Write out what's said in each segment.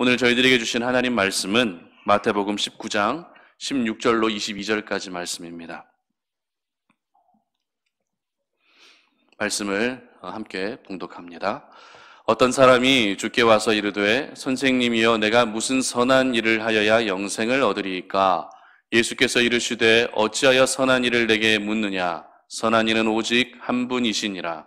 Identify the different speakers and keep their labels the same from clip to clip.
Speaker 1: 오늘 저희들에게 주신 하나님 말씀은 마태복음 19장 16절로 22절까지 말씀입니다. 말씀을 함께 봉독합니다. 어떤 사람이 주께 와서 이르되 선생님이여 내가 무슨 선한 일을 하여야 영생을 얻으리이까? 예수께서 이르시되 어찌하여 선한 일을 내게 묻느냐? 선한 이는 오직 한 분이시니라.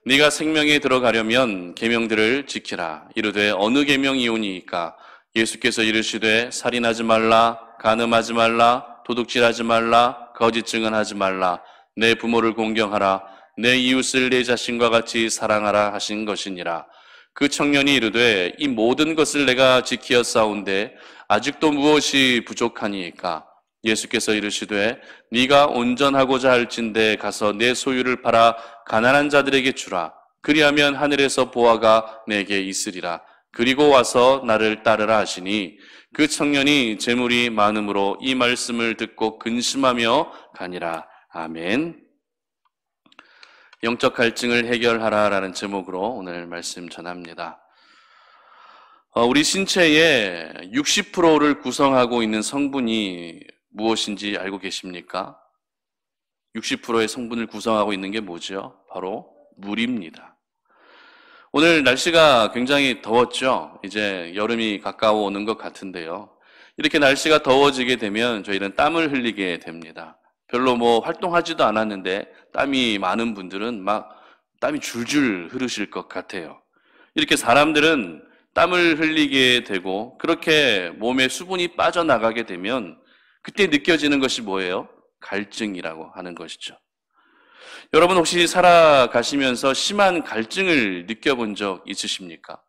Speaker 1: 네가 생명에 들어가려면 계명들을 지키라. 이르되 어느 계명이오니이까? 예수께서 이르시되 살인하지 말라, 간음하지 말라, 도둑질하지 말라, 거짓 증언하지 말라, 내 부모를 공경하라, 내 이웃을 내 자신과 같이 사랑하라 하신 것이니라. 그 청년이 이르되 이 모든 것을 내가 지키었사온데 아직도 무엇이 부족하니이까? 예수께서 이르시되 네가 온전하고자 할진대 가서 내 소유를 팔아 가난한 자들에게 주라. 그리하면 하늘에서 보화가 내게 있으리라. 그리고 와서 나를 따르라 하시니 그 청년이 재물이 많음으로 이 말씀을 듣고 근심하며 가니라. 아멘. 영적 갈증을 해결하라라는 제목으로 오늘 말씀 전합니다. 우리 신체의 60%를 구성하고 있는 성분이 무엇인지 알고 계십니까? 60%의 성분을 구성하고 있는 게 뭐죠? 바로 물입니다. 오늘 날씨가 굉장히 더웠죠? 이제 여름이 가까워 오는 것 같은데요. 이렇게 날씨가 더워지게 되면 저희는 땀을 흘리게 됩니다. 별로 활동하지도 않았는데 땀이 많은 분들은 막 땀이 줄줄 흐르실 것 같아요. 이렇게 사람들은 땀을 흘리게 되고 그렇게 몸에 수분이 빠져나가게 되면 그때 느껴지는 것이 뭐예요? 갈증이라고 하는 것이죠. 여러분 혹시 살아가시면서 심한 갈증을 느껴본 적 있으십니까?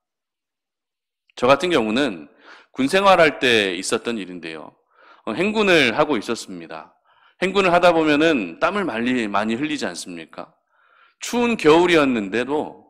Speaker 1: 저 같은 경우는 군 생활할 때 있었던 일인데요. 행군을 하고 있었습니다. 행군을 하다 보면은 땀을 많이 흘리지 않습니까? 추운 겨울이었는데도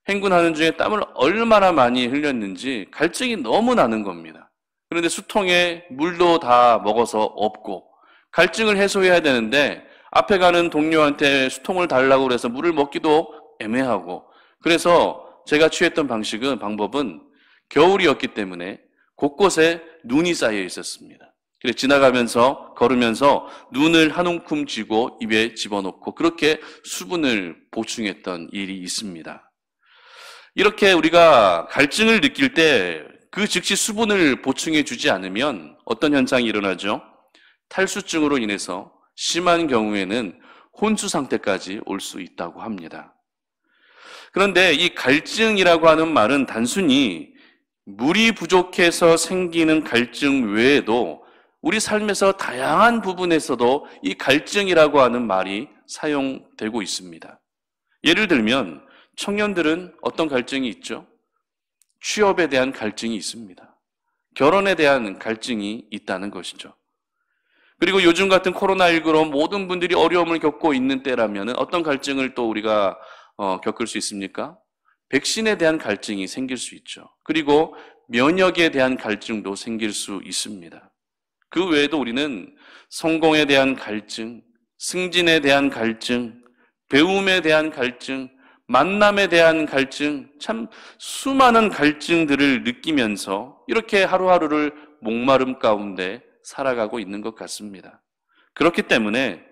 Speaker 1: 행군하는 중에 땀을 얼마나 많이 흘렸는지 갈증이 너무 나는 겁니다. 그런데 수통에 물도 다 먹어서 없고 갈증을 해소해야 되는데 앞에 가는 동료한테 수통을 달라고 그래서 물을 먹기도 애매하고 그래서 제가 취했던 방법은 겨울이었기 때문에 곳곳에 눈이 쌓여 있었습니다. 그래서 지나가면서 걸으면서 눈을 한 움큼 쥐고 입에 집어넣고 그렇게 수분을 보충했던 일이 있습니다. 이렇게 우리가 갈증을 느낄 때 그 즉시 수분을 보충해 주지 않으면 어떤 현상이 일어나죠? 탈수증으로 인해서 심한 경우에는 혼수 상태까지 올 수 있다고 합니다. 그런데 이 갈증이라고 하는 말은 단순히 물이 부족해서 생기는 갈증 외에도 우리 삶에서 다양한 부분에서도 이 갈증이라고 하는 말이 사용되고 있습니다. 예를 들면 청년들은 어떤 갈증이 있죠? 취업에 대한 갈증이 있습니다. 결혼에 대한 갈증이 있다는 것이죠. 그리고 요즘 같은 코로나19로 모든 분들이 어려움을 겪고 있는 때라면 어떤 갈증을 또 우리가 겪을 수 있습니까? 백신에 대한 갈증이 생길 수 있죠. 그리고 면역에 대한 갈증도 생길 수 있습니다. 그 외에도 우리는 성공에 대한 갈증, 승진에 대한 갈증, 배움에 대한 갈증, 만남에 대한 갈증, 참 수많은 갈증들을 느끼면서 이렇게 하루하루를 목마름 가운데 살아가고 있는 것 같습니다. 그렇기 때문에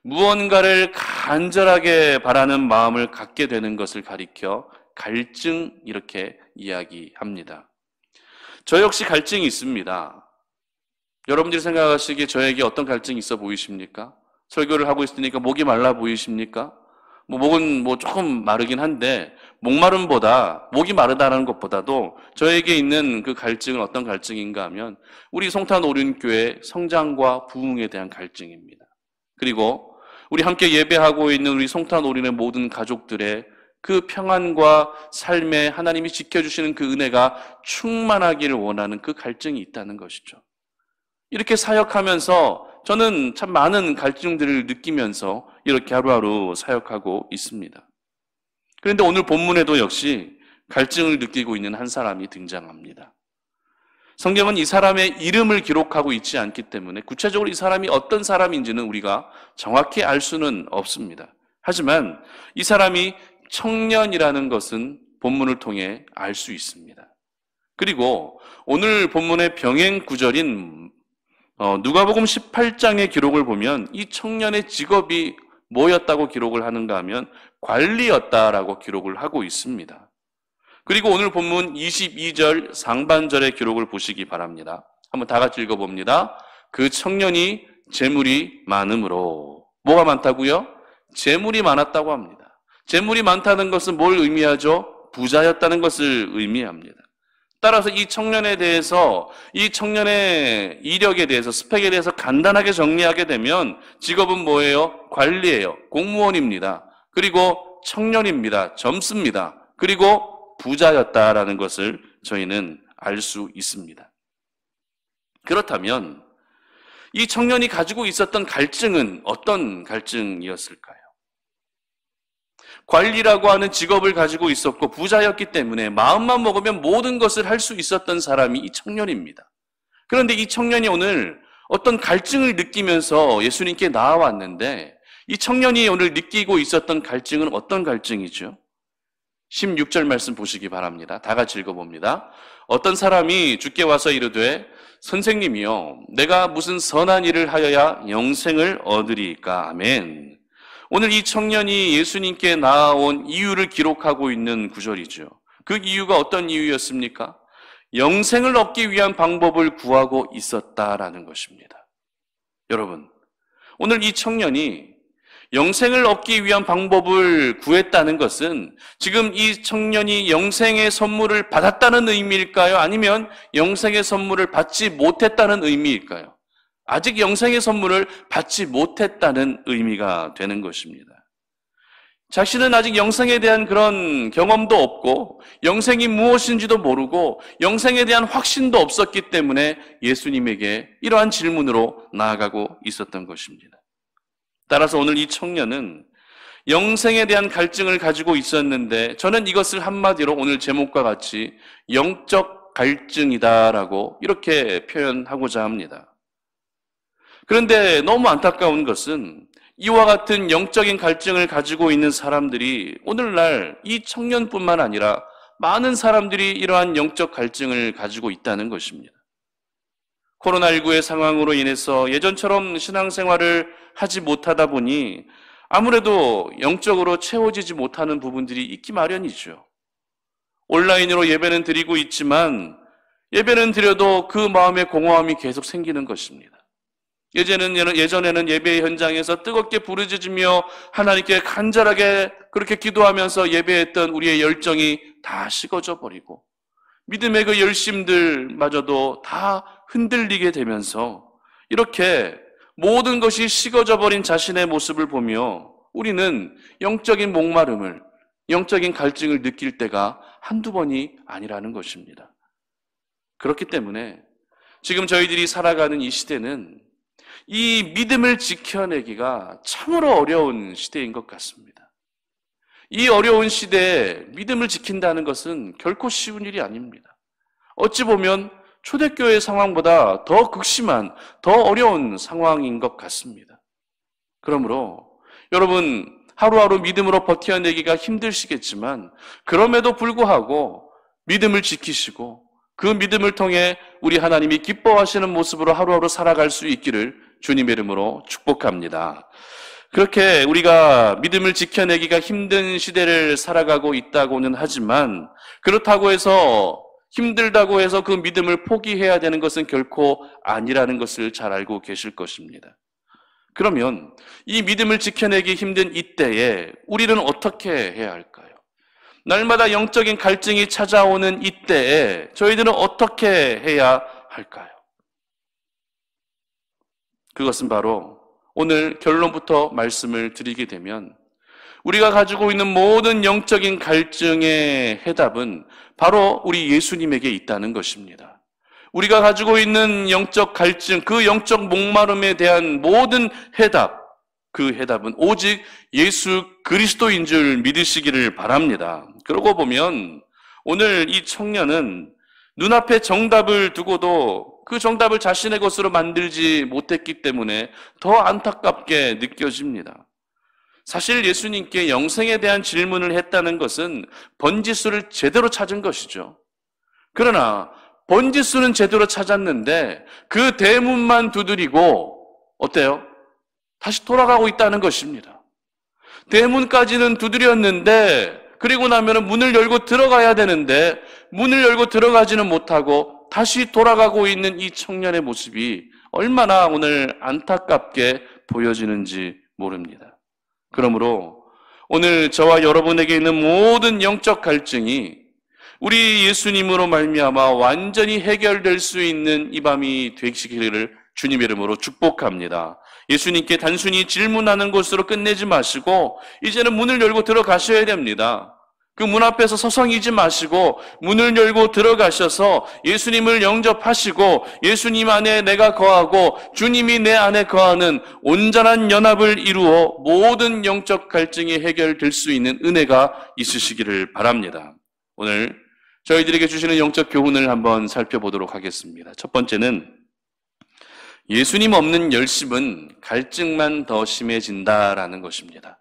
Speaker 1: 무언가를 간절하게 바라는 마음을 갖게 되는 것을 가리켜 갈증 이렇게 이야기합니다. 저 역시 갈증이 있습니다. 여러분들이 생각하시기에 저에게 어떤 갈증이 있어 보이십니까? 설교를 하고 있으니까 목이 말라 보이십니까? 목은 조금 마르긴 한데 목마름보다 목이 마르다는 것보다도 저에게 있는 그 갈증은 어떤 갈증인가 하면 우리 송탄오륜교회 성장과 부흥에 대한 갈증입니다. 그리고 우리 함께 예배하고 있는 우리 송탄오륜의 모든 가족들의 그 평안과 삶에 하나님이 지켜주시는 그 은혜가 충만하기를 원하는 그 갈증이 있다는 것이죠. 이렇게 사역하면서 저는 참 많은 갈증들을 느끼면서 이렇게 하루하루 사역하고 있습니다. 그런데 오늘 본문에도 역시 갈증을 느끼고 있는 한 사람이 등장합니다. 성경은 이 사람의 이름을 기록하고 있지 않기 때문에 구체적으로 이 사람이 어떤 사람인지는 우리가 정확히 알 수는 없습니다. 하지만 이 사람이 청년이라는 것은 본문을 통해 알 수 있습니다. 그리고 오늘 본문의 병행 구절인 누가복음 18장의 기록을 보면 이 청년의 직업이 뭐였다고 기록을 하는가 하면 관리였다라고 기록을 하고 있습니다. 그리고 오늘 본문 22절 상반절의 기록을 보시기 바랍니다. 한번 다 같이 읽어봅니다. 그 청년이 재물이 많음으로. 뭐가 많다고요? 재물이 많았다고 합니다. 재물이 많다는 것은 뭘 의미하죠? 부자였다는 것을 의미합니다. 따라서 이 청년에 대해서, 이 청년의 이력에 대해서, 스펙에 대해서 간단하게 정리하게 되면 직업은 뭐예요? 관리예요. 공무원입니다. 그리고 청년입니다. 젊습니다. 그리고 부자였다라는 것을 저희는 알 수 있습니다. 그렇다면 이 청년이 가지고 있었던 갈증은 어떤 갈증이었을까요? 관리라고 하는 직업을 가지고 있었고 부자였기 때문에 마음만 먹으면 모든 것을 할 수 있었던 사람이 이 청년입니다. 그런데 이 청년이 오늘 어떤 갈증을 느끼면서 예수님께 나아왔는데 이 청년이 오늘 느끼고 있었던 갈증은 어떤 갈증이죠? 16절 말씀 보시기 바랍니다. 다 같이 읽어봅니다. 어떤 사람이 주께 와서 이르되 선생님이여 내가 무슨 선한 일을 하여야 영생을 얻으리이까? 아멘. 오늘 이 청년이 예수님께 나아온 이유를 기록하고 있는 구절이죠. 그 이유가 어떤 이유였습니까? 영생을 얻기 위한 방법을 구하고 있었다라는 것입니다. 여러분, 오늘 이 청년이 영생을 얻기 위한 방법을 구했다는 것은 지금 이 청년이 영생의 선물을 받았다는 의미일까요? 아니면 영생의 선물을 받지 못했다는 의미일까요? 아직 영생의 선물을 받지 못했다는 의미가 되는 것입니다. 자신은 아직 영생에 대한 그런 경험도 없고 영생이 무엇인지도 모르고 영생에 대한 확신도 없었기 때문에 예수님에게 이러한 질문으로 나아가고 있었던 것입니다. 따라서 오늘 이 청년은 영생에 대한 갈증을 가지고 있었는데 저는 이것을 한마디로 오늘 제목과 같이 영적 갈증이다라고 이렇게 표현하고자 합니다. 그런데 너무 안타까운 것은 이와 같은 영적인 갈증을 가지고 있는 사람들이 오늘날 이 청년뿐만 아니라 많은 사람들이 이러한 영적 갈증을 가지고 있다는 것입니다. 코로나19의 상황으로 인해서 예전처럼 신앙생활을 하지 못하다 보니 아무래도 영적으로 채워지지 못하는 부분들이 있기 마련이죠. 온라인으로 예배는 드리고 있지만 예배는 드려도 그 마음의 공허함이 계속 생기는 것입니다. 예전에는 예배 현장에서 뜨겁게 부르짖으며 하나님께 간절하게 그렇게 기도하면서 예배했던 우리의 열정이 다 식어져 버리고 믿음의 그 열심들마저도 다 흔들리게 되면서 이렇게 모든 것이 식어져 버린 자신의 모습을 보며 우리는 영적인 목마름을, 영적인 갈증을 느낄 때가 한두 번이 아니라는 것입니다. 그렇기 때문에 지금 저희들이 살아가는 이 시대는 이 믿음을 지켜내기가 참으로 어려운 시대인 것 같습니다. 이 어려운 시대에 믿음을 지킨다는 것은 결코 쉬운 일이 아닙니다. 어찌 보면 초대교회 상황보다 더 극심한, 더 어려운 상황인 것 같습니다. 그러므로 여러분 하루하루 믿음으로 버텨내기가 힘드시겠지만 그럼에도 불구하고 믿음을 지키시고 그 믿음을 통해 우리 하나님이 기뻐하시는 모습으로 하루하루 살아갈 수 있기를 주님의 이름으로 축복합니다. 그렇게 우리가 믿음을 지켜내기가 힘든 시대를 살아가고 있다고는 하지만 그렇다고 해서 힘들다고 해서 그 믿음을 포기해야 되는 것은 결코 아니라는 것을 잘 알고 계실 것입니다. 그러면 이 믿음을 지켜내기 힘든 이때에 우리는 어떻게 해야 할까요? 날마다 영적인 갈증이 찾아오는 이때에 저희들은 어떻게 해야 할까요? 그것은 바로 오늘 결론부터 말씀을 드리게 되면 우리가 가지고 있는 모든 영적인 갈증의 해답은 바로 우리 예수님에게 있다는 것입니다. 우리가 가지고 있는 영적 갈증, 그 영적 목마름에 대한 모든 해답, 그 해답은 오직 예수 그리스도인 줄 믿으시기를 바랍니다. 그러고 보면 오늘 이 청년은 눈앞에 정답을 두고도 그 정답을 자신의 것으로 만들지 못했기 때문에 더 안타깝게 느껴집니다. 사실 예수님께 영생에 대한 질문을 했다는 것은 번지수를 제대로 찾은 것이죠. 그러나 번지수는 제대로 찾았는데 그 대문만 두드리고 어때요? 다시 돌아가고 있다는 것입니다. 대문까지는 두드렸는데 그리고 나면 문을 열고 들어가야 되는데 문을 열고 들어가지는 못하고 다시 돌아가고 있는 이 청년의 모습이 얼마나 오늘 안타깝게 보여지는지 모릅니다. 그러므로 오늘 저와 여러분에게 있는 모든 영적 갈증이 우리 예수님으로 말미암아 완전히 해결될 수 있는 이 밤이 되시기를 주님의 이름으로 축복합니다. 예수님께 단순히 질문하는 것으로 끝내지 마시고 이제는 문을 열고 들어가셔야 됩니다. 그 문 앞에서 서성이지 마시고 문을 열고 들어가셔서 예수님을 영접하시고 예수님 안에 내가 거하고 주님이 내 안에 거하는 온전한 연합을 이루어 모든 영적 갈증이 해결될 수 있는 은혜가 있으시기를 바랍니다. 오늘 저희들에게 주시는 영적 교훈을 한번 살펴보도록 하겠습니다. 첫 번째는 예수님 없는 열심은 갈증만 더 심해진다라는 것입니다.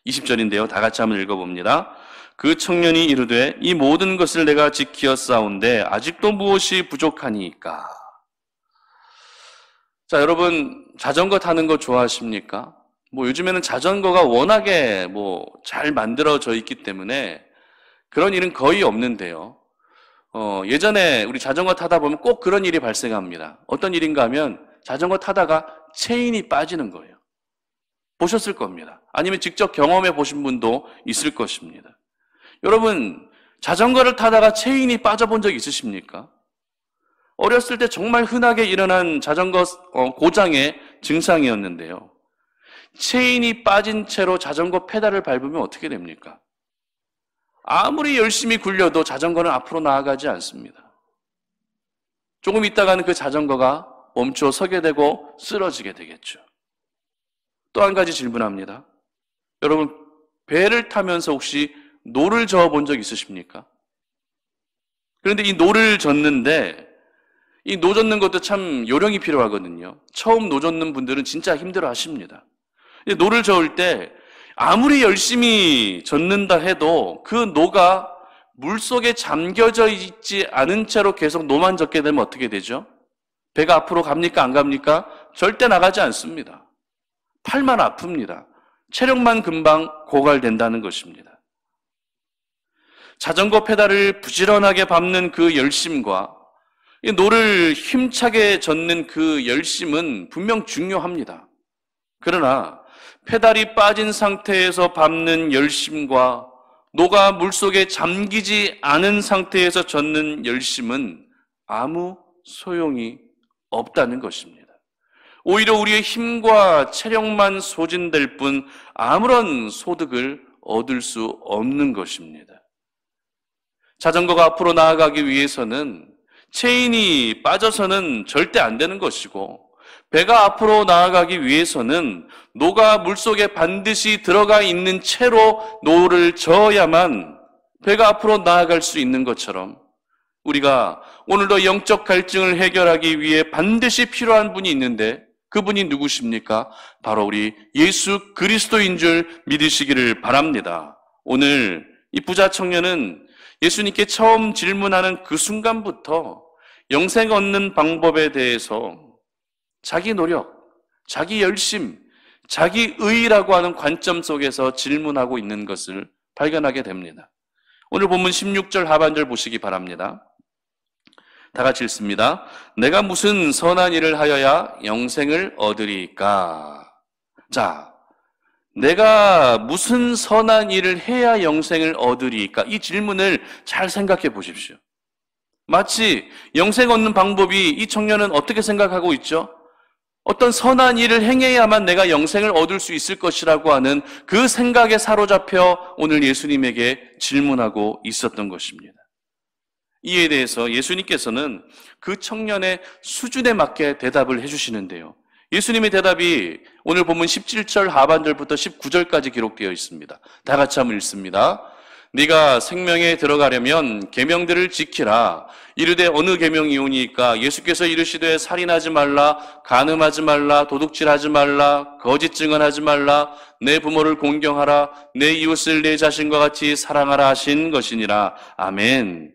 Speaker 1: 20절인데요. 다 같이 한번 읽어봅니다. 그 청년이 이르되 이 모든 것을 내가 지키었사온데 아직도 무엇이 부족하니까? 자, 여러분 자전거 타는 거 좋아하십니까? 요즘에는 자전거가 워낙에 잘 만들어져 있기 때문에 그런 일은 거의 없는데요. 예전에 우리 자전거 타다 보면 꼭 그런 일이 발생합니다. 어떤 일인가 하면 자전거 타다가 체인이 빠지는 거예요. 보셨을 겁니다. 아니면 직접 경험해 보신 분도 있을 것입니다. 여러분, 자전거를 타다가 체인이 빠져본 적 있으십니까? 어렸을 때 정말 흔하게 일어난 자전거 고장의 증상이었는데요. 체인이 빠진 채로 자전거 페달을 밟으면 어떻게 됩니까? 아무리 열심히 굴려도 자전거는 앞으로 나아가지 않습니다. 조금 있다가는 그 자전거가 멈춰 서게 되고 쓰러지게 되겠죠. 또 한 가지 질문합니다. 여러분, 배를 타면서 혹시 노를 저어 본 적 있으십니까? 그런데 이 노를 젓는데 이 노 젓는 것도 참 요령이 필요하거든요. 처음 노 젓는 분들은 진짜 힘들어 하십니다. 노를 저을 때 아무리 열심히 젓는다 해도 그 노가 물속에 잠겨져 있지 않은 채로 계속 노만 젓게 되면 어떻게 되죠? 배가 앞으로 갑니까? 안 갑니까? 절대 나가지 않습니다. 팔만 아픕니다. 체력만 금방 고갈된다는 것입니다. 자전거 페달을 부지런하게 밟는 그 열심과 이 노를 힘차게 젓는 그 열심은 분명 중요합니다. 그러나 페달이 빠진 상태에서 밟는 열심과 노가 물속에 잠기지 않은 상태에서 젓는 열심은 아무 소용이 없다는 것입니다. 오히려 우리의 힘과 체력만 소진될 뿐 아무런 소득을 얻을 수 없는 것입니다. 자전거가 앞으로 나아가기 위해서는 체인이 빠져서는 절대 안 되는 것이고 배가 앞으로 나아가기 위해서는 노가 물속에 반드시 들어가 있는 채로 노를 저어야만 배가 앞으로 나아갈 수 있는 것처럼 우리가 오늘도 영적 갈증을 해결하기 위해 반드시 필요한 분이 있는데 그분이 누구십니까? 바로 우리 예수 그리스도인 줄 믿으시기를 바랍니다. 오늘 이 부자 청년은 예수님께 처음 질문하는 그 순간부터 영생 얻는 방법에 대해서 자기 노력, 자기 열심, 자기 의라고 하는 관점 속에서 질문하고 있는 것을 발견하게 됩니다. 오늘 본문 16절 하반절 보시기 바랍니다. 다 같이 읽습니다. 내가 무슨 선한 일을 하여야 영생을 얻으리까? 자, 내가 무슨 선한 일을 해야 영생을 얻으리까? 이 질문을 잘 생각해 보십시오. 마치 영생 얻는 방법이 이 청년은 어떻게 생각하고 있죠? 어떤 선한 일을 행해야만 내가 영생을 얻을 수 있을 것이라고 하는 그 생각에 사로잡혀 오늘 예수님에게 질문하고 있었던 것입니다. 이에 대해서 예수님께서는 그 청년의 수준에 맞게 대답을 해주시는데요. 예수님의 대답이 오늘 본문 17절 하반절부터 19절까지 기록되어 있습니다. 다 같이 한번 읽습니다. 네가 생명에 들어가려면 계명들을 지키라. 이르되 어느 계명이오니까? 예수께서 이르시되 살인하지 말라, 간음하지 말라, 도둑질하지 말라, 거짓 증언하지 말라, 내 부모를 공경하라, 내 이웃을 내 자신과 같이 사랑하라 하신 것이니라. 아멘.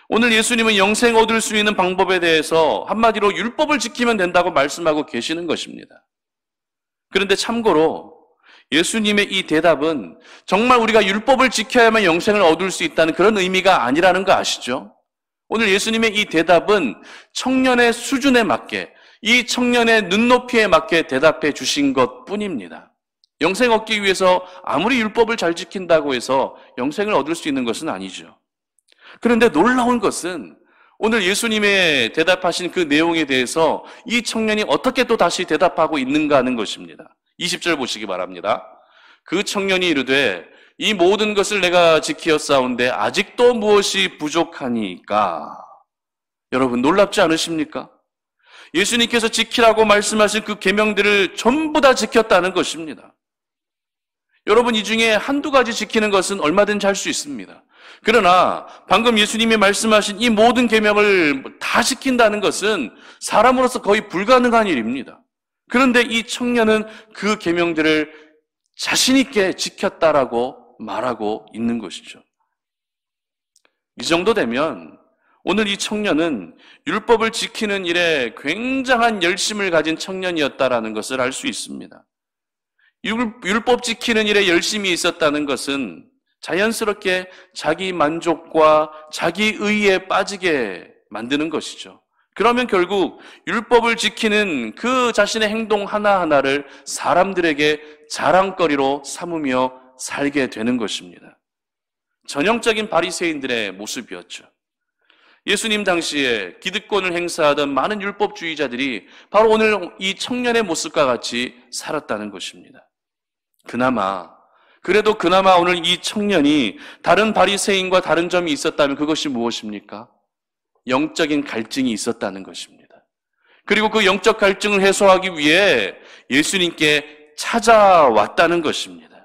Speaker 1: 오늘 예수님은 영생 얻을 수 있는 방법에 대해서 한마디로 율법을 지키면 된다고 말씀하고 계시는 것입니다. 그런데 참고로 예수님의 이 대답은 정말 우리가 율법을 지켜야만 영생을 얻을 수 있다는 그런 의미가 아니라는 거 아시죠? 오늘 예수님의 이 대답은 청년의 수준에 맞게, 이 청년의 눈높이에 맞게 대답해 주신 것뿐입니다. 영생 얻기 위해서 아무리 율법을 잘 지킨다고 해서 영생을 얻을 수 있는 것은 아니죠. 그런데 놀라운 것은 오늘 예수님의 대답하신 그 내용에 대해서 이 청년이 어떻게 또 다시 대답하고 있는가 하는 것입니다. 20절 보시기 바랍니다. 그 청년이 이르되 이 모든 것을 내가 지키었사온데 아직도 무엇이 부족하니까? 여러분 놀랍지 않으십니까? 예수님께서 지키라고 말씀하신 그 계명들을 전부 다 지켰다는 것입니다. 여러분 이 중에 한두 가지 지키는 것은 얼마든지 할 수 있습니다. 그러나 방금 예수님이 말씀하신 이 모든 계명을 다 지킨다는 것은 사람으로서 거의 불가능한 일입니다. 그런데 이 청년은 그 계명들을 자신 있게 지켰다라고 말하고 있는 것이죠. 이 정도 되면 오늘 이 청년은 율법을 지키는 일에 굉장한 열심을 가진 청년이었다라는 것을 알 수 있습니다. 율법 지키는 일에 열심이 있었다는 것은 자연스럽게 자기 만족과 자기 의에 빠지게 만드는 것이죠. 그러면 결국 율법을 지키는 그 자신의 행동 하나하나를 사람들에게 자랑거리로 삼으며 살게 되는 것입니다. 전형적인 바리새인들의 모습이었죠. 예수님 당시에 기득권을 행사하던 많은 율법주의자들이 바로 오늘 이 청년의 모습과 같이 살았다는 것입니다. 그나마 오늘 이 청년이 다른 바리새인과 다른 점이 있었다면 그것이 무엇입니까? 영적인 갈증이 있었다는 것입니다. 그리고 그 영적 갈증을 해소하기 위해 예수님께 찾아왔다는 것입니다.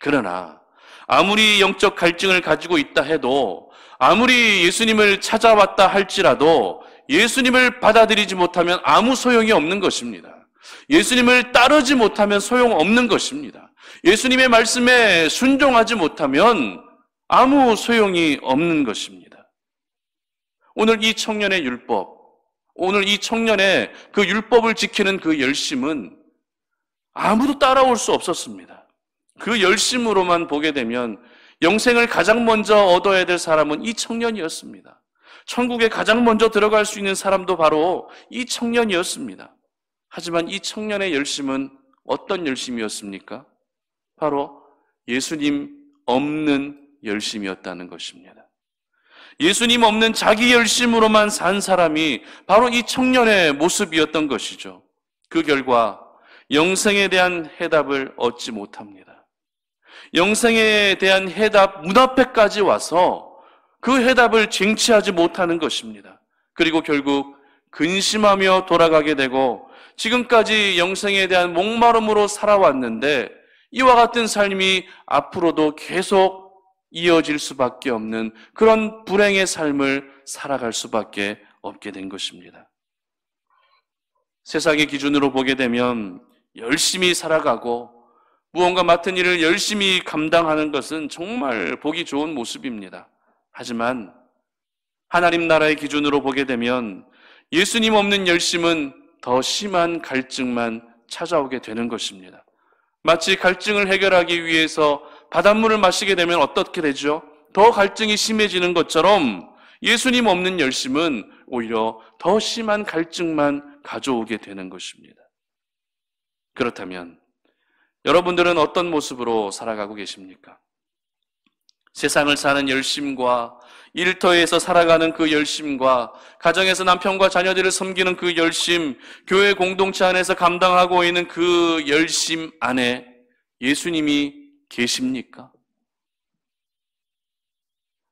Speaker 1: 그러나 아무리 영적 갈증을 가지고 있다 해도, 아무리 예수님을 찾아왔다 할지라도 예수님을 받아들이지 못하면 아무 소용이 없는 것입니다. 예수님을 따르지 못하면 소용없는 것입니다. 예수님의 말씀에 순종하지 못하면 아무 소용이 없는 것입니다. 오늘 이 청년의 율법, 오늘 이 청년의 그 율법을 지키는 그 열심은 아무도 따라올 수 없었습니다. 그 열심으로만 보게 되면 영생을 가장 먼저 얻어야 될 사람은 이 청년이었습니다. 천국에 가장 먼저 들어갈 수 있는 사람도 바로 이 청년이었습니다. 하지만 이 청년의 열심은 어떤 열심이었습니까? 바로 예수님 없는 열심이었다는 것입니다. 예수님 없는 자기 열심으로만 산 사람이 바로 이 청년의 모습이었던 것이죠. 그 결과 영생에 대한 해답을 얻지 못합니다. 영생에 대한 해답 문 앞에까지 와서 그 해답을 쟁취하지 못하는 것입니다. 그리고 결국 근심하며 돌아가게 되고 지금까지 영생에 대한 목마름으로 살아왔는데 이와 같은 삶이 앞으로도 계속 이어질 수밖에 없는 그런 불행의 삶을 살아갈 수밖에 없게 된 것입니다. 세상의 기준으로 보게 되면 열심히 살아가고 무언가 맡은 일을 열심히 감당하는 것은 정말 보기 좋은 모습입니다. 하지만 하나님 나라의 기준으로 보게 되면 예수님 없는 열심은 더 심한 갈증만 찾아오게 되는 것입니다. 마치 갈증을 해결하기 위해서 바닷물을 마시게 되면 어떻게 되죠? 더 갈증이 심해지는 것처럼 예수님 없는 열심은 오히려 더 심한 갈증만 가져오게 되는 것입니다. 그렇다면 여러분들은 어떤 모습으로 살아가고 계십니까? 세상을 사는 열심과 일터에서 살아가는 그 열심과 가정에서 남편과 자녀들을 섬기는 그 열심, 교회 공동체 안에서 감당하고 있는 그 열심 안에 예수님이 계십니까?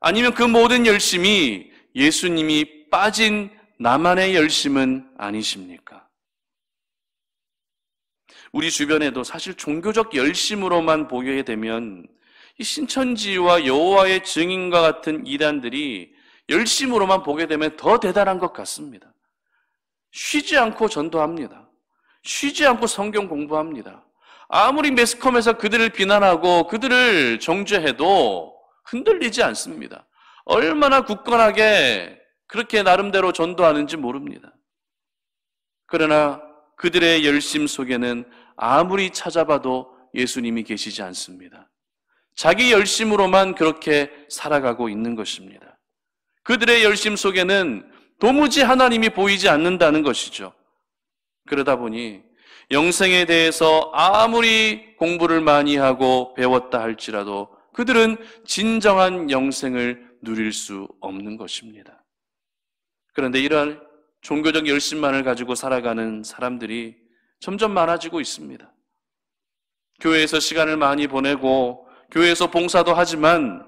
Speaker 1: 아니면 그 모든 열심이 예수님이 빠진 나만의 열심은 아니십니까? 우리 주변에도 사실 종교적 열심으로만 보게 되면 이 신천지와 여호와의 증인과 같은 이단들이 열심으로만 보게 되면 더 대단한 것 같습니다. 쉬지 않고 전도합니다. 쉬지 않고 성경 공부합니다. 아무리 매스컴에서 그들을 비난하고 그들을 정죄해도 흔들리지 않습니다. 얼마나 굳건하게 그렇게 나름대로 전도하는지 모릅니다. 그러나 그들의 열심 속에는 아무리 찾아봐도 예수님이 계시지 않습니다. 자기 열심으로만 그렇게 살아가고 있는 것입니다. 그들의 열심 속에는 도무지 하나님이 보이지 않는다는 것이죠. 그러다 보니 영생에 대해서 아무리 공부를 많이 하고 배웠다 할지라도 그들은 진정한 영생을 누릴 수 없는 것입니다. 그런데 이러한 종교적 열심만을 가지고 살아가는 사람들이 점점 많아지고 있습니다. 교회에서 시간을 많이 보내고 교회에서 봉사도 하지만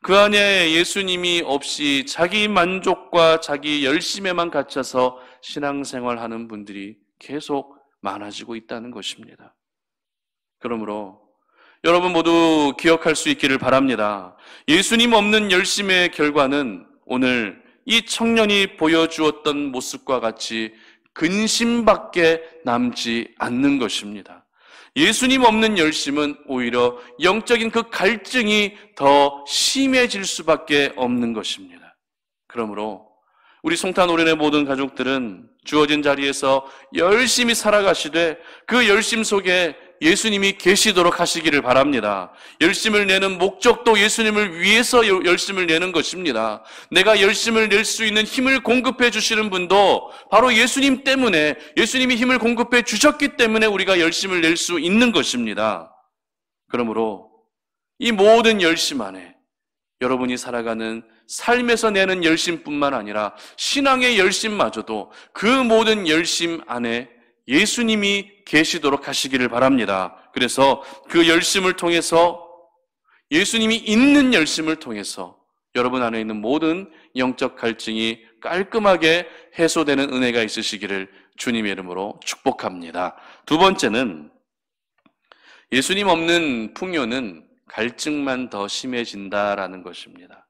Speaker 1: 그 안에 예수님이 없이 자기 만족과 자기 열심에만 갇혀서 신앙생활하는 분들이 계속 많아지고 있다는 것입니다. 그러므로 여러분 모두 기억할 수 있기를 바랍니다. 예수님 없는 열심의 결과는 오늘 이 청년이 보여주었던 모습과 같이 근심밖에 남지 않는 것입니다. 예수님 없는 열심은 오히려 영적인 그 갈증이 더 심해질 수밖에 없는 것입니다. 그러므로 우리 송탄오련의 모든 가족들은 주어진 자리에서 열심히 살아가시되 그 열심 속에 예수님이 계시도록 하시기를 바랍니다. 열심을 내는 목적도 예수님을 위해서 열심을 내는 것입니다. 내가 열심을 낼 수 있는 힘을 공급해 주시는 분도 바로 예수님 때문에, 예수님이 힘을 공급해 주셨기 때문에 우리가 열심을 낼 수 있는 것입니다. 그러므로 이 모든 열심 안에 여러분이 살아가는 삶에서 내는 열심뿐만 아니라 신앙의 열심마저도 그 모든 열심 안에 예수님이 계시도록 하시기를 바랍니다. 그래서 그 열심을 통해서, 예수님이 있는 열심을 통해서 여러분 안에 있는 모든 영적 갈증이 깔끔하게 해소되는 은혜가 있으시기를 주님의 이름으로 축복합니다. 두 번째는 예수님 없는 풍요는 갈증만 더 심해진다라는 것입니다.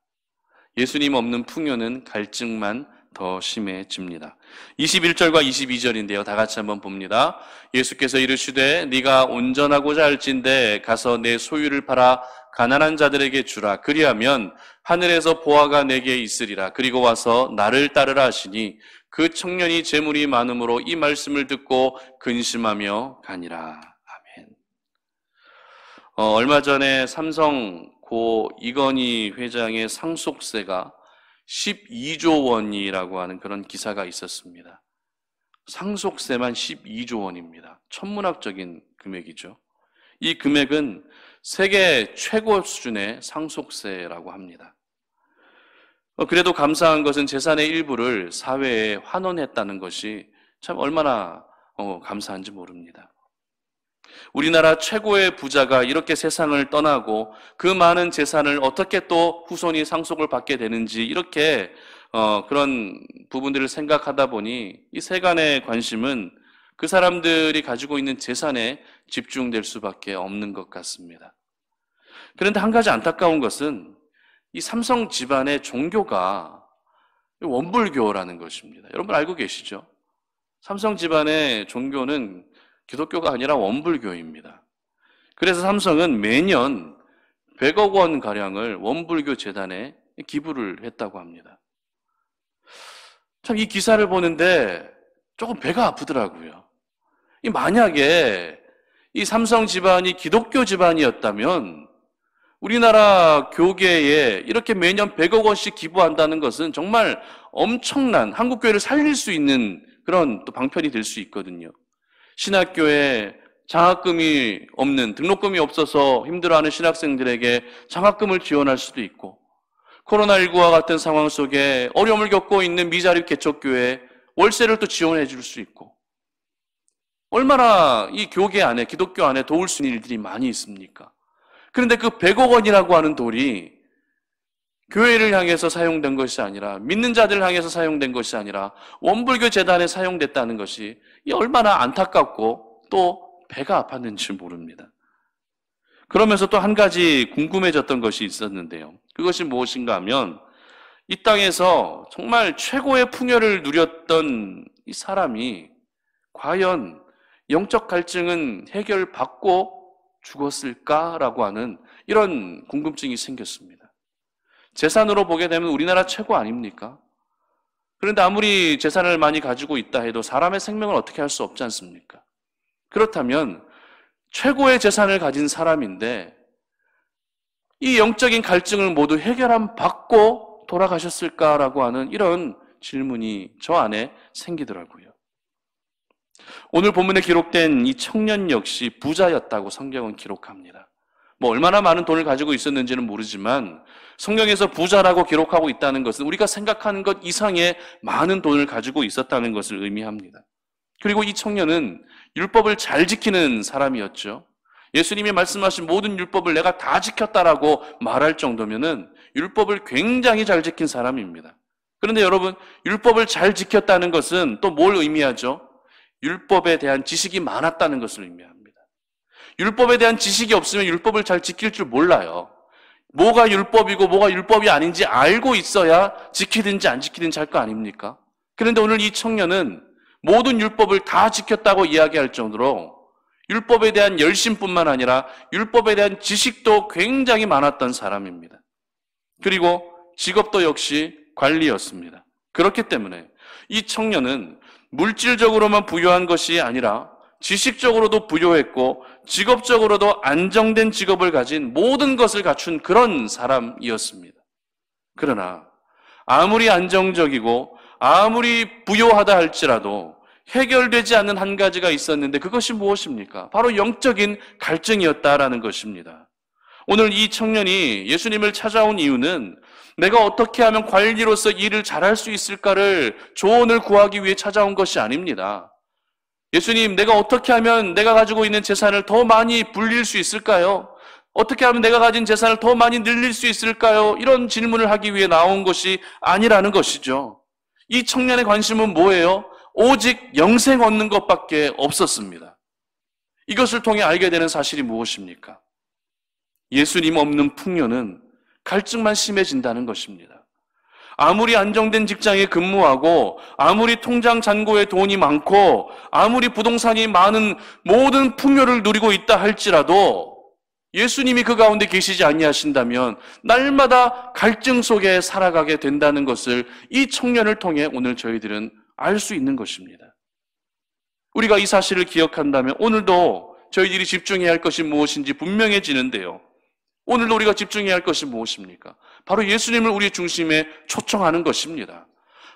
Speaker 1: 예수님 없는 풍요는 갈증만 더 심해집니다. 21절과 22절인데요. 다 같이 한번 봅니다. 예수께서 이르시되 네가 온전하고자 할진대 가서 내 소유를 팔아 가난한 자들에게 주라. 그리하면 하늘에서 보화가 내게 있으리라. 그리고 와서 나를 따르라 하시니 그 청년이 재물이 많음으로 이 말씀을 듣고 근심하며 가니라. 아멘. 얼마 전에 삼성 고 이건희 회장의 상속세가 12조 원이라고 하는 그런 기사가 있었습니다. 상속세만 12조 원입니다. 천문학적인 금액이죠. 이 금액은 세계 최고 수준의 상속세라고 합니다. 그래도 감사한 것은 재산의 일부를 사회에 환원했다는 것이 참 얼마나 감사한지 모릅니다. 우리나라 최고의 부자가 이렇게 세상을 떠나고 그 많은 재산을 어떻게 또 후손이 상속을 받게 되는지 이렇게 그런 부분들을 생각하다 보니 이 세간의 관심은 그 사람들이 가지고 있는 재산에 집중될 수밖에 없는 것 같습니다. 그런데 한 가지 안타까운 것은 이 삼성 집안의 종교가 원불교라는 것입니다. 여러분 알고 계시죠? 삼성 집안의 종교는 기독교가 아니라 원불교입니다. 그래서 삼성은 매년 100억 원 가량을 원불교 재단에 기부를 했다고 합니다. 참 이 기사를 보는데 조금 배가 아프더라고요. 만약에 이 삼성 집안이 기독교 집안이었다면 우리나라 교계에 이렇게 매년 100억 원씩 기부한다는 것은 정말 엄청난 한국교회를 살릴 수 있는 그런 또 방편이 될 수 있거든요. 신학교에 장학금이 없는, 등록금이 없어서 힘들어하는 신학생들에게 장학금을 지원할 수도 있고, 코로나19와 같은 상황 속에 어려움을 겪고 있는 미자립 개척교회에 월세를 또 지원해 줄 수 있고, 얼마나 이 교계 안에, 기독교 안에 도울 수 있는 일들이 많이 있습니까? 그런데 그 100억 원이라고 하는 돈이 교회를 향해서 사용된 것이 아니라, 믿는 자들을 향해서 사용된 것이 아니라 원불교 재단에 사용됐다는 것이 얼마나 안타깝고 또 배가 아팠는지 모릅니다. 그러면서 또 한 가지 궁금해졌던 것이 있었는데요. 그것이 무엇인가 하면 이 땅에서 정말 최고의 풍요를 누렸던 이 사람이 과연 영적 갈증은 해결받고 죽었을까라고 하는 이런 궁금증이 생겼습니다. 재산으로 보게 되면 우리나라 최고 아닙니까? 그런데 아무리 재산을 많이 가지고 있다 해도 사람의 생명을 어떻게 할 수 없지 않습니까? 그렇다면 최고의 재산을 가진 사람인데 이 영적인 갈증을 모두 해결함 받고 돌아가셨을까라고 하는 이런 질문이 저 안에 생기더라고요. 오늘 본문에 기록된 이 청년 역시 부자였다고 성경은 기록합니다. 뭐 얼마나 많은 돈을 가지고 있었는지는 모르지만 성경에서 부자라고 기록하고 있다는 것은 우리가 생각하는 것 이상의 많은 돈을 가지고 있었다는 것을 의미합니다. 그리고 이 청년은 율법을 잘 지키는 사람이었죠. 예수님이 말씀하신 모든 율법을 내가 다 지켰다라고 말할 정도면은 율법을 굉장히 잘 지킨 사람입니다. 그런데 여러분, 율법을 잘 지켰다는 것은 또 뭘 의미하죠? 율법에 대한 지식이 많았다는 것을 의미합니다. 율법에 대한 지식이 없으면 율법을 잘 지킬 줄 몰라요. 뭐가 율법이고 뭐가 율법이 아닌지 알고 있어야 지키든지 안 지키든지 할 거 아닙니까? 그런데 오늘 이 청년은 모든 율법을 다 지켰다고 이야기할 정도로 율법에 대한 열심뿐만 아니라 율법에 대한 지식도 굉장히 많았던 사람입니다. 그리고 직업도 역시 관리였습니다. 그렇기 때문에 이 청년은 물질적으로만 부유한 것이 아니라 지식적으로도 부유했고 직업적으로도 안정된 직업을 가진 모든 것을 갖춘 그런 사람이었습니다. 그러나 아무리 안정적이고 아무리 부유하다 할지라도 해결되지 않는 한 가지가 있었는데 그것이 무엇입니까? 바로 영적인 갈증이었다라는 것입니다. 오늘 이 청년이 예수님을 찾아온 이유는 내가 어떻게 하면 관리로서 일을 잘할 수 있을까를 조언을 구하기 위해 찾아온 것이 아닙니다. 예수님, 내가 어떻게 하면 내가 가지고 있는 재산을 더 많이 불릴 수 있을까요? 어떻게 하면 내가 가진 재산을 더 많이 늘릴 수 있을까요? 이런 질문을 하기 위해 나온 것이 아니라는 것이죠. 이 청년의 관심은 뭐예요? 오직 영생 얻는 것밖에 없었습니다. 이것을 통해 알게 되는 사실이 무엇입니까? 예수님 없는 풍요는 갈증만 심해진다는 것입니다. 아무리 안정된 직장에 근무하고 아무리 통장 잔고에 돈이 많고 아무리 부동산이 많은 모든 풍요를 누리고 있다 할지라도 예수님이 그 가운데 계시지 아니하신다면 날마다 갈증 속에 살아가게 된다는 것을 이 청년을 통해 오늘 저희들은 알 수 있는 것입니다. 우리가 이 사실을 기억한다면 오늘도 저희들이 집중해야 할 것이 무엇인지 분명해지는데요. 오늘도 우리가 집중해야 할 것이 무엇입니까? 바로 예수님을 우리 중심에 초청하는 것입니다.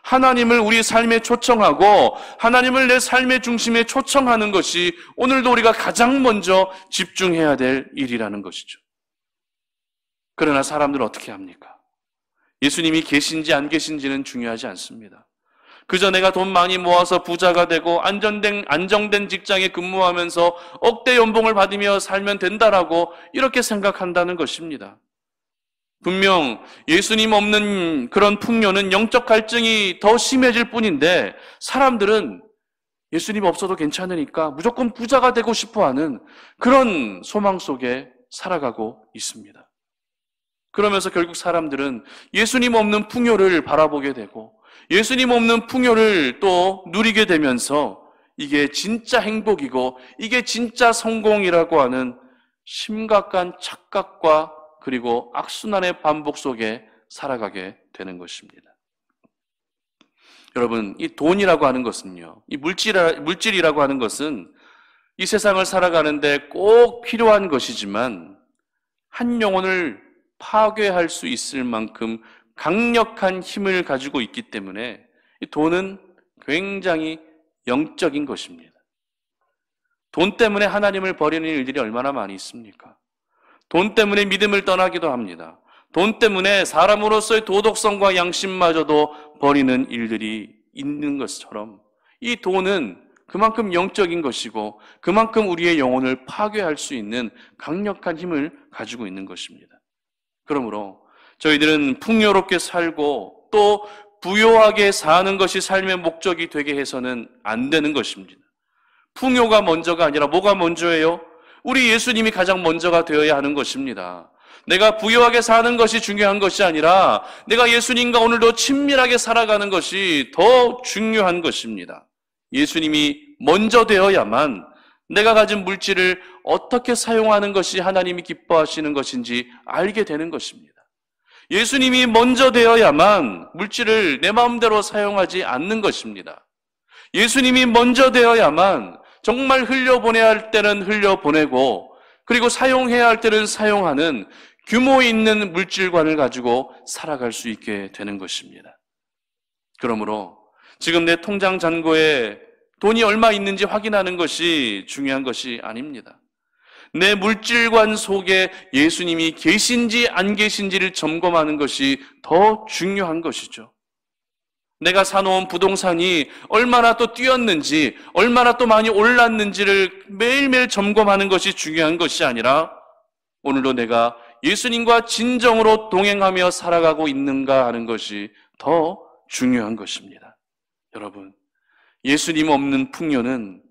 Speaker 1: 하나님을 우리 삶에 초청하고 하나님을 내 삶의 중심에 초청하는 것이 오늘도 우리가 가장 먼저 집중해야 될 일이라는 것이죠. 그러나 사람들은 어떻게 합니까? 예수님이 계신지 안 계신지는 중요하지 않습니다. 그저 내가 돈 많이 모아서 부자가 되고 안정된 직장에 근무하면서 억대 연봉을 받으며 살면 된다라고 이렇게 생각한다는 것입니다. 분명 예수님 없는 그런 풍요는 영적 갈증이 더 심해질 뿐인데 사람들은 예수님 없어도 괜찮으니까 무조건 부자가 되고 싶어하는 그런 소망 속에 살아가고 있습니다. 그러면서 결국 사람들은 예수님 없는 풍요를 바라보게 되고 예수님 없는 풍요를 또 누리게 되면서 이게 진짜 행복이고 이게 진짜 성공이라고 하는 심각한 착각과 그리고 악순환의 반복 속에 살아가게 되는 것입니다. 여러분, 이 돈이라고 하는 것은요, 이 물질이라고 하는 것은 이 세상을 살아가는데 꼭 필요한 것이지만 한 영혼을 파괴할 수 있을 만큼 강력한 힘을 가지고 있기 때문에 이 돈은 굉장히 영적인 것입니다. 돈 때문에 하나님을 버리는 일들이 얼마나 많이 있습니까? 돈 때문에 믿음을 떠나기도 합니다. 돈 때문에 사람으로서의 도덕성과 양심마저도 버리는 일들이 있는 것처럼 이 돈은 그만큼 영적인 것이고 그만큼 우리의 영혼을 파괴할 수 있는 강력한 힘을 가지고 있는 것입니다. 그러므로 저희들은 풍요롭게 살고 또 부요하게 사는 것이 삶의 목적이 되게 해서는 안 되는 것입니다. 풍요가 먼저가 아니라 뭐가 먼저예요? 우리 예수님이 가장 먼저가 되어야 하는 것입니다. 내가 부유하게 사는 것이 중요한 것이 아니라 내가 예수님과 오늘도 친밀하게 살아가는 것이 더 중요한 것입니다. 예수님이 먼저 되어야만 내가 가진 물질을 어떻게 사용하는 것이 하나님이 기뻐하시는 것인지 알게 되는 것입니다. 예수님이 먼저 되어야만 물질을 내 마음대로 사용하지 않는 것입니다. 예수님이 먼저 되어야만 정말 흘려보내야 할 때는 흘려보내고, 그리고 사용해야 할 때는 사용하는 규모 있는 물질관을 가지고 살아갈 수 있게 되는 것입니다. 그러므로 지금 내 통장 잔고에 돈이 얼마 있는지 확인하는 것이 중요한 것이 아닙니다. 내 물질관 속에 예수님이 계신지 안 계신지를 점검하는 것이 더 중요한 것이죠. 내가 사놓은 부동산이 얼마나 또 뛰었는지, 얼마나 또 많이 올랐는지를 매일매일 점검하는 것이 중요한 것이 아니라, 오늘도 내가 예수님과 진정으로 동행하며 살아가고 있는가 하는 것이 더 중요한 것입니다. 여러분, 예수님 없는 풍요는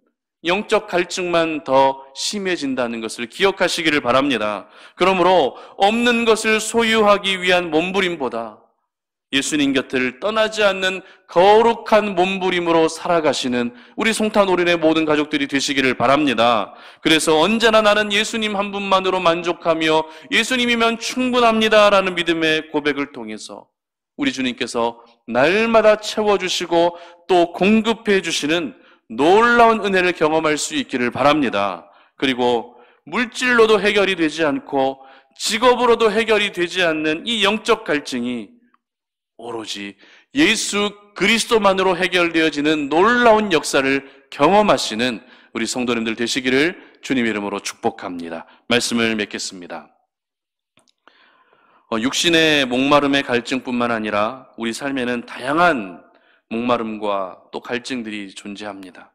Speaker 1: 영적 갈증만 더 심해진다는 것을 기억하시기를 바랍니다. 그러므로 없는 것을 소유하기 위한 몸부림보다 예수님 곁을 떠나지 않는 거룩한 몸부림으로 살아가시는 우리 송탄 오륜의 모든 가족들이 되시기를 바랍니다. 그래서 언제나 나는 예수님 한 분만으로 만족하며 예수님이면 충분합니다라는 믿음의 고백을 통해서 우리 주님께서 날마다 채워주시고 또 공급해 주시는 놀라운 은혜를 경험할 수 있기를 바랍니다. 그리고 물질로도 해결이 되지 않고 직업으로도 해결이 되지 않는 이 영적 갈증이 오로지 예수 그리스도만으로 해결되어지는 놀라운 역사를 경험하시는 우리 성도님들 되시기를 주님의 이름으로 축복합니다. 말씀을 맺겠습니다. 육신의 목마름의 갈증뿐만 아니라 우리 삶에는 다양한 목마름과 또 갈증들이 존재합니다.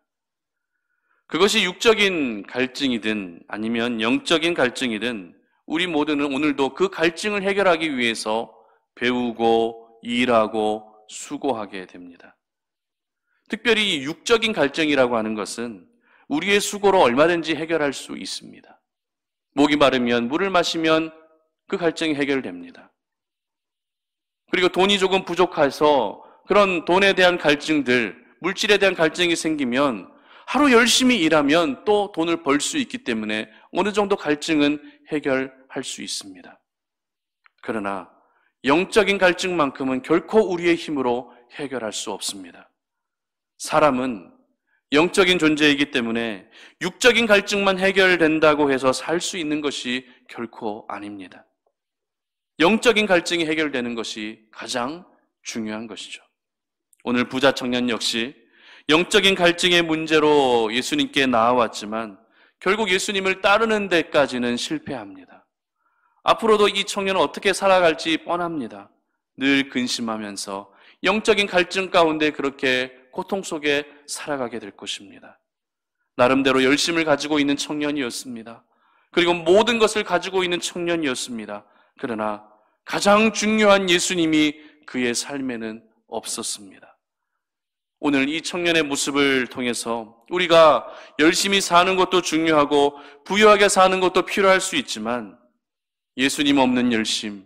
Speaker 1: 그것이 육적인 갈증이든 아니면 영적인 갈증이든 우리 모두는 오늘도 그 갈증을 해결하기 위해서 배우고 일하고 수고하게 됩니다. 특별히 육적인 갈증이라고 하는 것은 우리의 수고로 얼마든지 해결할 수 있습니다. 목이 마르면 물을 마시면 그 갈증이 해결됩니다. 그리고 돈이 조금 부족해서 그런 돈에 대한 갈증들, 물질에 대한 갈증이 생기면 하루 열심히 일하면 또 돈을 벌 수 있기 때문에 어느 정도 갈증은 해결할 수 있습니다. 그러나 영적인 갈증만큼은 결코 우리의 힘으로 해결할 수 없습니다. 사람은 영적인 존재이기 때문에 육적인 갈증만 해결된다고 해서 살 수 있는 것이 결코 아닙니다. 영적인 갈증이 해결되는 것이 가장 중요한 것이죠. 오늘 부자 청년 역시 영적인 갈증의 문제로 예수님께 나아왔지만 결국 예수님을 따르는 데까지는 실패합니다. 앞으로도 이 청년은 어떻게 살아갈지 뻔합니다. 늘 근심하면서 영적인 갈증 가운데 그렇게 고통 속에 살아가게 될 것입니다. 나름대로 열심을 가지고 있는 청년이었습니다. 그리고 모든 것을 가지고 있는 청년이었습니다. 그러나 가장 중요한 예수님이 그의 삶에는 없었습니다. 오늘 이 청년의 모습을 통해서 우리가 열심히 사는 것도 중요하고 부유하게 사는 것도 필요할 수 있지만 예수님 없는 열심,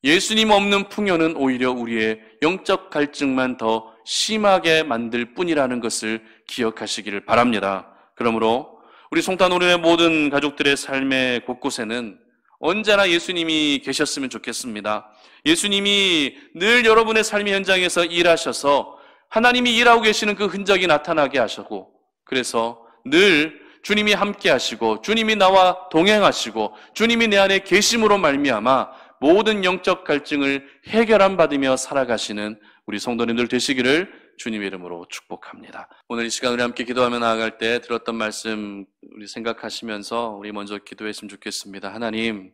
Speaker 1: 예수님 없는 풍요는 오히려 우리의 영적 갈증만 더 심하게 만들 뿐이라는 것을 기억하시기를 바랍니다. 그러므로 우리 송탄오륜의 모든 가족들의 삶의 곳곳에는 언제나 예수님이 계셨으면 좋겠습니다. 예수님이 늘 여러분의 삶의 현장에서 일하셔서 하나님이 일하고 계시는 그 흔적이 나타나게 하시고, 그래서 늘 주님이 함께 하시고 주님이 나와 동행하시고 주님이 내 안에 계심으로 말미암아 모든 영적 갈증을 해결함 받으며 살아가시는 우리 성도님들 되시기를 주님의 이름으로 축복합니다. 오늘 이 시간 우리 함께 기도하며 나아갈 때 들었던 말씀 우리 생각하시면서 우리 먼저 기도했으면 좋겠습니다. 하나님,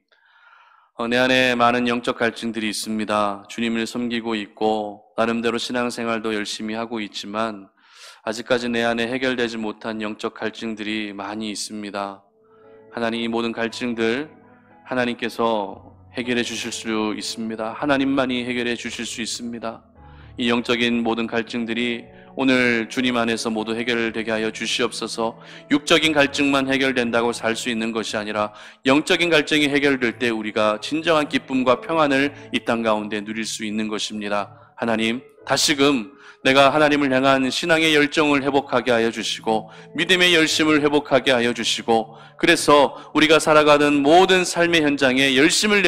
Speaker 1: 내 안에 많은 영적 갈증들이 있습니다. 주님을 섬기고 있고 나름대로 신앙생활도 열심히 하고 있지만 아직까지 내 안에 해결되지 못한 영적 갈증들이 많이 있습니다. 하나님, 이 모든 갈증들 하나님께서 해결해 주실 수 있습니다. 하나님만이 해결해 주실 수 있습니다. 이 영적인 모든 갈증들이 오늘 주님 안에서 모두 해결되게 하여 주시옵소서. 육적인 갈증만 해결된다고 살 수 있는 것이 아니라 영적인 갈증이 해결될 때 우리가 진정한 기쁨과 평안을 이 땅 가운데 누릴 수 있는 것입니다. 하나님, 다시금 내가 하나님을 향한 신앙의 열정을 회복하게 하여 주시고 믿음의 열심을 회복하게 하여 주시고, 그래서 우리가 살아가는 모든 삶의 현장에 열심을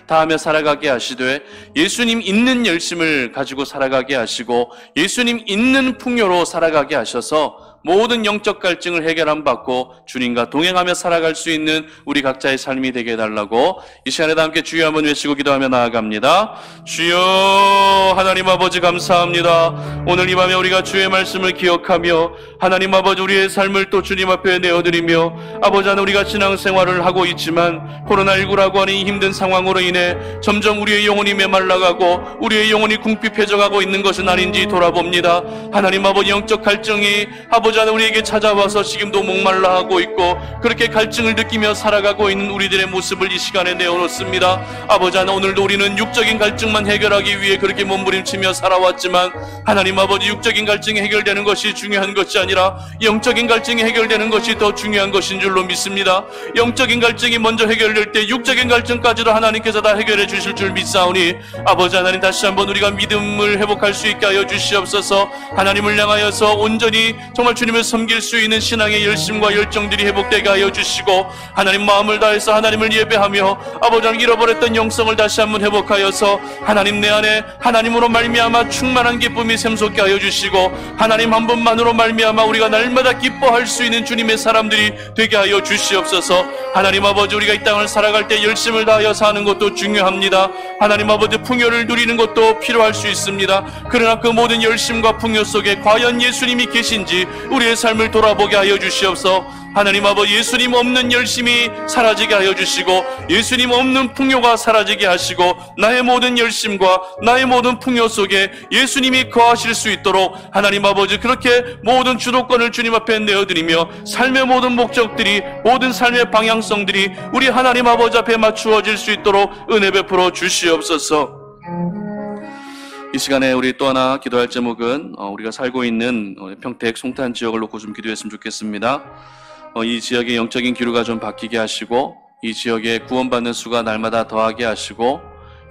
Speaker 1: 다하며 살아가게 하시되, 예수님 있는 열심을 가지고 살아가게 하시고 예수님 있는 풍요로 살아가게 하셔서 모든 영적 갈증을 해결함 받고 주님과 동행하며 살아갈 수 있는 우리 각자의 삶이 되게 해달라고 이 시간에도 함께 주여 한번 외치고 기도하며 나아갑니다. 주여, 하나님 아버지 감사합니다. 오늘 이 밤에 우리가 주의 말씀을 기억하며 하나님 아버지 우리의 삶을 또 주님 앞에 내어드리며, 아버지 하나님 우리가 신앙생활을 하고 있지만 코로나19라고 하는 이 힘든 상황으로 인해 점점 우리의 영혼이 메말라가고 우리의 영혼이 궁핍해져가고 있는 것은 아닌지 돌아봅니다. 하나님 아버지 영적 갈증이 아버지 하나님 우리에게 찾아와서 지금도 목말라 하고 있고 그렇게 갈증을 느끼며 살아가고 있는 우리들의 모습을 이 시간에 내어놓습니다. 아버지 하나님 오늘도 우리는 육적인 갈증만 해결하기 위해 그렇게 몸부림치며 살아왔지만, 하나님 아버지 육적인 갈증이 해결되는 것이 중요한 것이 아니라 영적인 갈증이 해결되는 것이 더 중요한 것인 줄로 믿습니다. 영적인 갈증이 먼저 해결될 때 육적인 갈증까지도 하나님께서 다 해결해 주실 줄 믿사오니, 아버지 하나님 다시 한번 우리가 믿음을 회복할 수 있게 하여 주시옵소서. 하나님을 향하여서 온전히 정말 주님을 섬길 수 있는 신앙의 열심과 열정들이 회복되게 하여 주시고, 하나님 마음을 다해서 하나님을 예배하며 아버지 하나님 잃어버렸던 영성을 다시 한번 회복하여서 하나님 내 안에 하나님으로 말미암아 충만한 기쁨이 샘솟게 하여 주시고, 하나님 한 분만으로 말미암아 우리가 날마다 기뻐할 수 있는 주님의 사람들이 되게 하여 주시옵소서. 하나님 아버지 우리가 이 땅을 살아갈 때 열심을 다하여 사는 것도 중요합니다. 하나님 아버지 풍요를 누리는 것도 필요할 수 있습니다. 그러나 그 모든 열심과 풍요 속에 과연 예수님이 계신지 우리의 삶을 돌아보게 하여 주시옵소서. 하나님 아버지 예수님 없는 열심이 사라지게 하여 주시고 예수님 없는 풍요가 사라지게 하시고, 나의 모든 열심과 나의 모든 풍요 속에 예수님이 거하실 수 있도록 하나님 아버지 그렇게 모든 주도권을 주님 앞에 내어드리며 삶의 모든 목적들이, 모든 삶의 방향성들이 우리 하나님 아버지 앞에 맞추어질 수 있도록 은혜 베풀어 주시옵소서. 이 시간에 우리 또 하나 기도할 제목은 우리가 살고 있는 평택 송탄 지역을 놓고 좀 기도했으면 좋겠습니다. 이 지역의 영적인 기류가 좀 바뀌게 하시고, 이 지역에 구원받는 수가 날마다 더하게 하시고,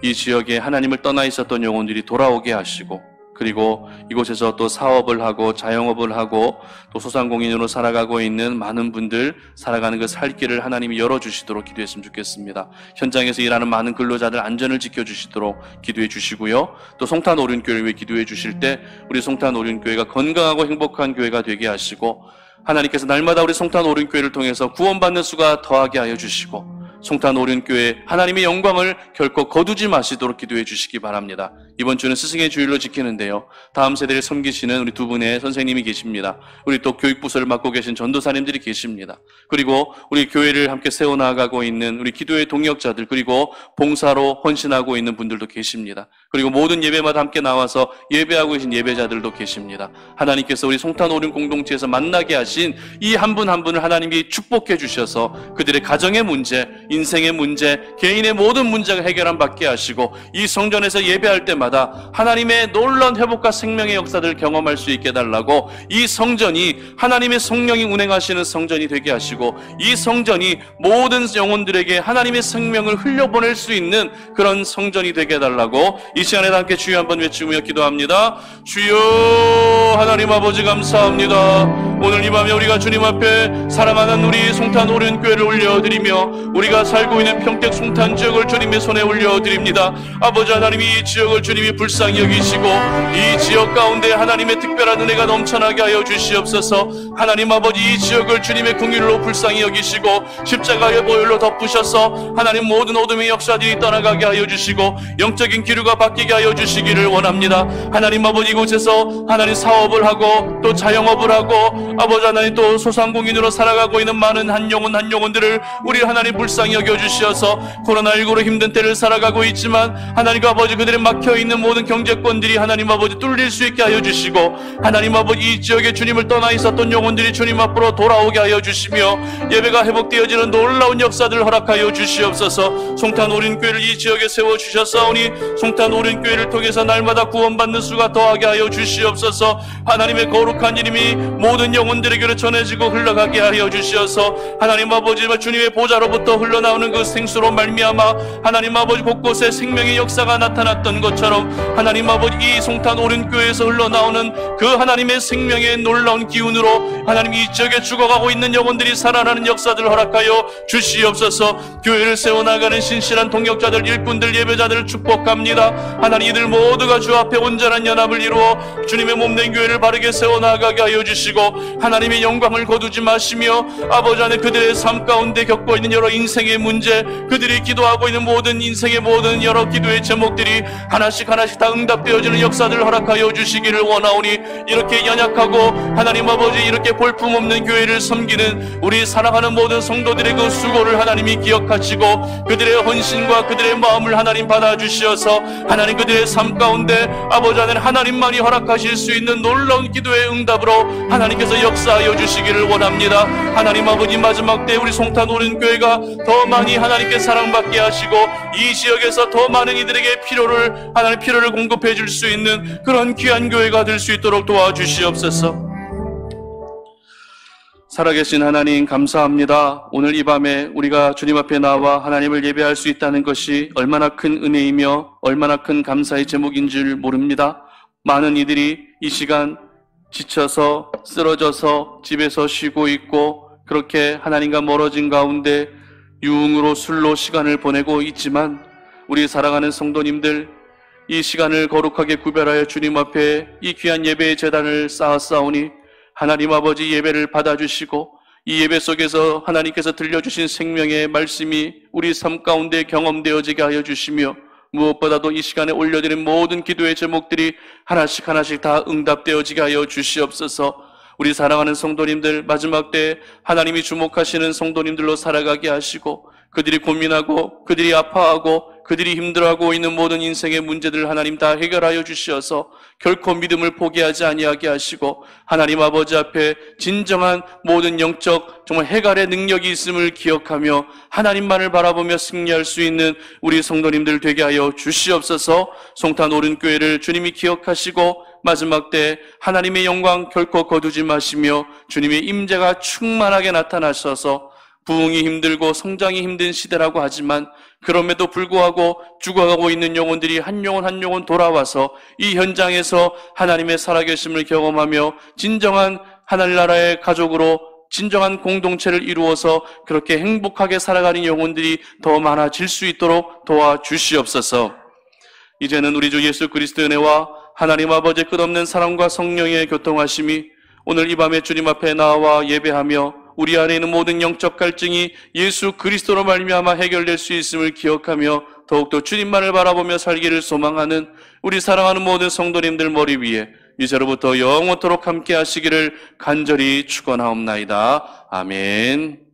Speaker 1: 이 지역에 하나님을 떠나 있었던 영혼들이 돌아오게 하시고, 그리고 이곳에서 또 사업을 하고 자영업을 하고 또 소상공인으로 살아가고 있는 많은 분들 살아가는 그 살 길을 하나님이 열어주시도록 기도했으면 좋겠습니다. 현장에서 일하는 많은 근로자들 안전을 지켜주시도록 기도해 주시고요. 또 송탄 오륜교회를 위해 기도해 주실 때 우리 송탄 오륜교회가 건강하고 행복한 교회가 되게 하시고, 하나님께서 날마다 우리 송탄 오륜교회를 통해서 구원받는 수가 더하게 하여 주시고, 송탄 오륜교회 하나님의 영광을 결코 거두지 마시도록 기도해 주시기 바랍니다. 이번 주는 스승의 주일로 지키는데요, 다음 세대를 섬기시는 우리 두 분의 선생님이 계십니다. 우리 또 교육부서를 맡고 계신 전도사님들이 계십니다. 그리고 우리 교회를 함께 세워나가고 있는 우리 기도의 동역자들, 그리고 봉사로 헌신하고 있는 분들도 계십니다. 그리고 모든 예배마다 함께 나와서 예배하고 계신 예배자들도 계십니다. 하나님께서 우리 송탄 오륜 공동체에서 만나게 하신 이 한 분 한 분을 하나님이 축복해 주셔서 그들의 가정의 문제, 인생의 문제, 개인의 모든 문제가 해결함 받게 하시고, 이 성전에서 예배할 때마다 하나님의 놀라운 회복과 생명의 역사들을 경험할 수 있게 해달라고, 이 성전이 하나님의 성령이 운행하시는 성전이 되게 하시고, 이 성전이 모든 영혼들에게 하나님의 생명을 흘려보낼 수 있는 그런 성전이 되게 해달라고 이 시간에 함께 주여 한번 외치며 기도합니다. 주여, 하나님 아버지 감사합니다. 오늘 이 밤에 우리가 주님 앞에 사랑하는 우리 송탄 오륜교회를 올려드리며 우리가 살고 있는 평택 송탄 지역을 주님의 손에 올려드립니다. 아버지 하나님, 이 지역을 주님이 불쌍히 여기시고 이 지역 가운데 하나님의 특별한 은혜가 넘쳐나게 하여 주시옵소서. 하나님 아버지, 이 지역을 주님의 긍휼로 불쌍히 여기시고 십자가의 보혈로 덮으셔서 하나님 모든 어둠의 역사들이 떠나가게 하여 주시고 영적인 기류가 바뀌게 하여 주시기를 원합니다. 하나님 아버지, 이곳에서 하나님 사업을 하고 또 자영업을 하고 아버지 하나님 또 소상공인으로 살아가고 있는 많은 한 영혼들을 우리 하나님 불쌍히 여겨주시어서 코로나19로 힘든 때를 살아가고 있지만 하나님 아버지, 그들의 막혀있는 모든 경제권들이 하나님 아버지 뚫릴 수 있게 하여 주시고, 하나님 아버지, 이 지역에 주님을 떠나 있었던 영혼들이 주님 앞으로 돌아오게 하여 주시며 예배가 회복되어지는 놀라운 역사들을 허락하여 주시옵소서. 송탄 오륜교회를 이 지역에 세워주셨사오니 송탄 오륜교회를 통해서 날마다 구원받는 수가 더하게 하여 주시옵소서. 하나님의 거룩한 이름이 모든 영혼들에게로 전해지고 흘러가게 하여 주시어서 하나님 아버지 주님의 보좌로부터 흘러나오는 그 생수로 말미암아 하나님 아버지 곳곳에 생명의 역사가 나타났던 것처럼 하나님 아버지 이 송탄 오륜교회에서 흘러나오는 그 하나님의 생명의 놀라운 기운으로 하나님 이 지역에 죽어가고 있는 영혼들이 살아나는 역사들을 허락하여 주시옵소서. 교회를 세워나가는 신실한 동역자들, 일꾼들, 예배자들을 축복합니다. 하나님 이들 모두가 주 앞에 온전한 연합을 이루어 주님의 몸된 교회를 바르게 세워나가게 하여 주시고 하나님의 영광을 거두지 마시며 아버지 안에 그들의 삶 가운데 겪고 있는 여러 인생의 문제, 그들이 기도하고 있는 모든 인생의 모든 여러 기도의 제목들이 하나씩 다 응답되어지는 역사들을 허락하여 주시기를 원하오니 이렇게 연약하고 하나님 아버지 이렇게 볼품없는 교회를 섬기는 우리 사랑하는 모든 성도들의 그 수고를 하나님이 기억하시고 그들의 헌신과 그들의 마음을 하나님 받아주시어서 하나님 그들의 삶 가운데 아버지 안에 하나님만이 허락하실 수 있는 놀라운 기도의 응답으로 하나님께서 역사하여 주시기를 원합니다. 하나님 아버지 마지막 때 우리 송탄 오륜교회가 더 많이 하나님께 사랑받게 하시고 이 지역에서 더 많은 이들에게 하나님 필요를 공급해 줄 수 있는 그런 귀한 교회가 될 수 있도록 도와주시옵소서. 살아계신 하나님 감사합니다. 오늘 이 밤에 우리가 주님 앞에 나와 하나님을 예배할 수 있다는 것이 얼마나 큰 은혜이며 얼마나 큰 감사의 제목인 줄 모릅니다. 많은 이들이 이 시간 지쳐서 쓰러져서 집에서 쉬고 있고 그렇게 하나님과 멀어진 가운데 유흥으로 술로 시간을 보내고 있지만 우리 사랑하는 성도님들 이 시간을 거룩하게 구별하여 주님 앞에 이 귀한 예배의 제단을 쌓았사오니 하나님 아버지 예배를 받아주시고 이 예배 속에서 하나님께서 들려주신 생명의 말씀이 우리 삶 가운데 경험되어지게 하여 주시며 무엇보다도 이 시간에 올려드린 모든 기도의 제목들이 하나씩 다 응답되어지게 하여 주시옵소서. 우리 사랑하는 성도님들 마지막 때 하나님이 주목하시는 성도님들로 살아가게 하시고 그들이 고민하고 그들이 아파하고 그들이 힘들어하고 있는 모든 인생의 문제들을 하나님 다 해결하여 주시어서 결코 믿음을 포기하지 아니하게 하시고 하나님 아버지 앞에 진정한 모든 영적 정말 해갈의 능력이 있음을 기억하며 하나님만을 바라보며 승리할 수 있는 우리 성도님들 되게 하여 주시옵소서. 송탄 오륜교회를 주님이 기억하시고 마지막 때 하나님의 영광 결코 거두지 마시며 주님의 임재가 충만하게 나타나셔서 부흥이 힘들고 성장이 힘든 시대라고 하지만 그럼에도 불구하고 죽어가고 있는 영혼들이 한 영혼 돌아와서 이 현장에서 하나님의 살아계심을 경험하며 진정한 하늘나라의 가족으로 진정한 공동체를 이루어서 그렇게 행복하게 살아가는 영혼들이 더 많아질 수 있도록 도와주시옵소서. 이제는 우리 주 예수 그리스도의 은혜와 하나님 아버지의 끝없는 사랑과 성령의 교통하심이 오늘 이 밤에 주님 앞에 나와 예배하며 우리 안에 있는 모든 영적 갈증이 예수 그리스도로 말미암아 해결될 수 있음을 기억하며 더욱더 주님만을 바라보며 살기를 소망하는 우리 사랑하는 모든 성도님들 머리 위에 이제로부터 영원토록 함께 하시기를 간절히 축원하옵나이다. 아멘.